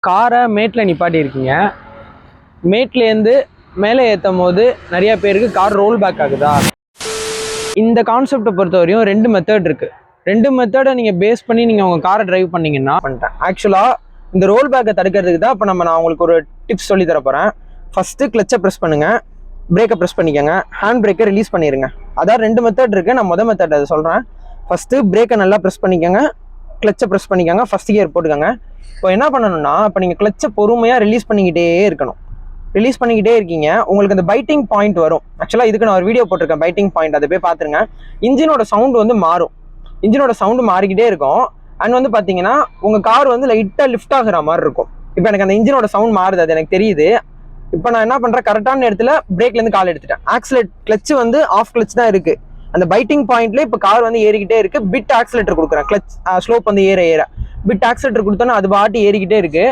காரை மேட்டில் நிப்பாட்டியிருக்கீங்க. மேட்லேருந்து மேலே ஏற்றும் போது நிறைய பேருக்கு கார் ரோல் பேக் ஆகுதா? இந்த கான்செப்டை பொறுத்தவரையும் 2 மெத்தட் இருக்குது. 2 மெத்தடை நீங்கள் பேஸ் பண்ணி நீங்கள் உங்கள் காரை டிரைவ் பண்ணிங்கன்னா பண்ணிட்டேன். ஆக்சுவலாக இந்த ரோல் பேக்கை தடுக்கிறதுக்கு தான் இப்போ நான் உங்களுக்கு ஒரு டிப்ஸ் சொல்லி தர போகிறேன். ஃபஸ்ட்டு கிளச்சை ப்ரெஸ் பண்ணுங்கள், பிரேக்கை ப்ரெஸ் பண்ணிக்கோங்க, ஹேண்ட் பிரேக்கை ரிலீஸ் பண்ணிடுங்க. அதான் 2 மெத்தட் இருக்குது. நான் மெத்தட் அதை சொல்கிறேன். ஃபஸ்ட்டு பிரேக்கை நல்லா ப்ரெஸ் பண்ணிக்கோங்க, கிளச்சை ப்ரெஸ் பண்ணிக்கோங்க, ஃபஸ்ட் கியர் போட்டுக்கோங்க. இப்போ என்ன பண்ணணும்னா, இப்போ நீங்கள் கிளச்சை பொறுமையாக ரிலீஸ் பண்ணிக்கிட்டே இருக்கணும். ரிலீஸ் பண்ணிக்கிட்டே இருக்கீங்க, உங்களுக்கு அந்த பைட்டிங் பாயிண்ட் வரும். ஆக்சுவலாக இதுக்கு நான் ஒரு வீடியோ போட்டிருக்கேன், பைட்டிங் பாயிண்ட், அதை போய் பார்த்துருங்க. இன்ஜினோட சவுண்டு மாறும், இன்ஜினோட சவுண்டு மாறிக்கிட்டே இருக்கும். அண்ட் பார்த்தீங்கன்னா உங்கள் கார் லைட்டாக லிஃப்ட் ஆகுற மாதிரி இருக்கும். இப்போ எனக்கு அந்த இன்ஜினோட சவுண்ட் மாறுது, அது எனக்கு தெரியுது. இப்போ நான் என்ன பண்ணுறேன், கரெக்டான இடத்துல பிரேக்லேருந்து கால் எடுத்துட்டேன். ஆக்சிலேட் கிளச்சு ஆஃப் கிளச் தான் இருக்குது. அந்த பைட்டிங் பாயிண்ட்ல இப்போ கார் ஏறிக்கிட்டே இருக்கு. பிட் ஆக்சிலேட்டர் கொடுக்குறேன், கிளச் ஸ்லோப் ஏற பிட் ஆக்சிலேட்டர் கொடுத்தோன்னா அது பாட்டு ஏறிக்கிட்டே இருக்கு.